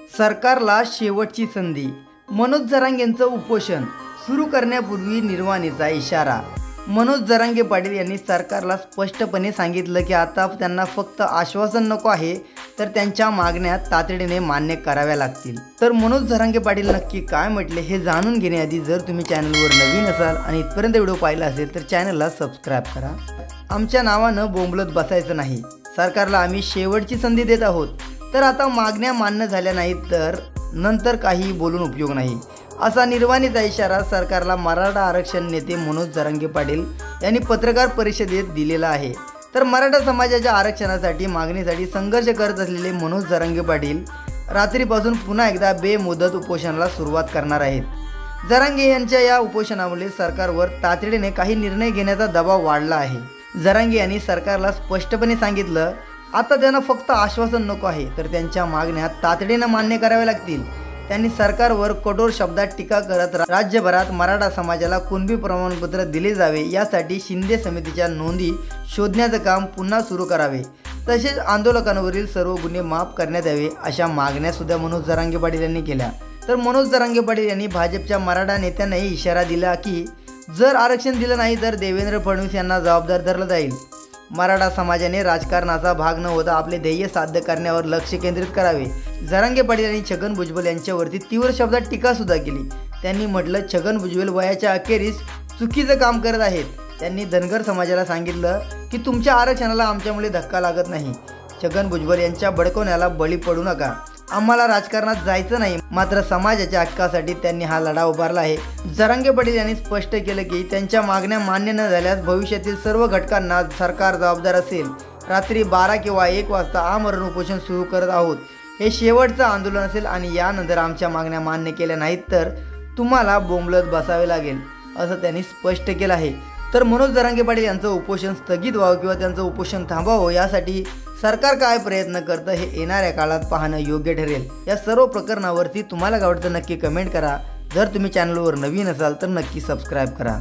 सरकारला शेवटची संधी. मनोज जरांगे यांचं उपोषण सुरू करण्यापूर्वी निर्वाणीचा इशारा. मनोज जरांगे पाटील यांनी सरकारला स्पष्टपणे सांगितलं की आता त्यांना फक्त आश्वासन नको आहे, तर त्यांच्या मागण्या तातडीने मान्य कराव्या लागतील. तर मनोज जरांगे पाटील नक्की काय म्हटले हे जाणून घेण्याआधी जर तुम्ही चॅनलवर नवीन असाल आणि इथपर्यंत व्हिडिओ पाहिला असेल तर चॅनलला सबस्क्राईब करा. आमच्या नावानं बोंबलत बसायचं नाही. सरकारला आम्ही शेवटची संधी देत आहोत. तर आता मागण्या मान्य झाल्या नाहीत तर नंतर काही बोलून उपयोग नाही, असा निर्वाणीचा इशारा सरकारला मराठा आरक्षण नेते मनोज जरांगे पाटील यांनी पत्रकार परिषदेत दिलेला आहे. तर मराठा समाजाच्या आरक्षणासाठी मागणीसाठी संघर्ष करत असलेले मनोज जरांगे पाटील रात्रीपासून पुन्हा एकदा बेमुदत उपोषणाला सुरुवात करणार आहेत. जरांगे यांच्या या उपोषणामुळे सरकारवर तातडीने काही निर्णय घेण्याचा दबाव वाढला आहे. जरांगे यांनी सरकारला स्पष्टपणे सांगितलं आता त्यांना फक्त आश्वासन नको आहे, तर त्यांच्या मागण्या तातडीने मान्य कराव्या लागतील. त्यांनी सरकारवर कठोर शब्दात टीका करत राज्यभरात मराठा समाजाला कुणबी प्रमाणपत्र दिले जावे यासाठी शिंदे समितीच्या नोंदी शोधण्याचं काम पुन्हा सुरू करावे, तसेच आंदोलकांवरील सर्व गुन्हे माफ करण्यात यावे अशा मागण्या सुद्धा मनोज जरांगे पाटील यांनी केल्या. तर मनोज जरांगे पाटील यांनी भाजपच्या मराठा नेत्यांनाही इशारा दिला की जर आरक्षण दिलं नाही तर देवेंद्र फडणवीस यांना जबाबदार धरलं जाईल. मराठा समाजाने राजकारणाचा भाग न होता आपले ध्येय साध्य करण्यावर लक्ष केंद्रित करावे. जरांगे पाटील यांनी छगन भुजबळ यांच्यावरती तीव्र शब्दात टीका सुद्धा केली. त्यांनी म्हटलं छगन भुजबळ वयाच्या अखेरीस चुकीचं काम करत आहेत. त्यांनी धनगर समाजाला सांगितलं की तुमच्या आरक्षणाला आमच्यामुळे धक्का लागत नाही. छगन भुजबळ यांच्या भडकवण्याला बळी पडू नका. आम्हाला राजकारणात जायचं नाही. मात्र समाजाच्या हक्कासाठी त्यांनी हा लढा उभारला आहे. जरांगे पाटील यांनी स्पष्ट केलं की त्यांच्या मागण्या मान्य न झाल्यास भविष्यातील सर्व घटकांना सरकार जबाबदार असेल. रात्री 12 किंवा 1 वाजता आमरण उपोषण सुरू करत आहोत. हे शेवटचं आंदोलन असेल आणि यानंतर आमच्या मागण्या मान्य केल्या नाहीत तर तुम्हाला बोंबलत बसावे लागेल, असं त्यांनी स्पष्ट केलं आहे. तर मनोज जरांगे पाटील यांचं उपोषण स्थगित व्हावं किंवा त्यांचं उपोषण थांबावं यासाठी सरकार काय प्रयत्न करतं हे येणाऱ्या काळात पाहणं योग्य ठरेल. या सर्व प्रकरणावरती तुम्हाला काय वाटतं नक्की कमेंट करा. जर तुम्ही चॅनलवर नवीन असाल तर नक्की सबस्क्राईब करा.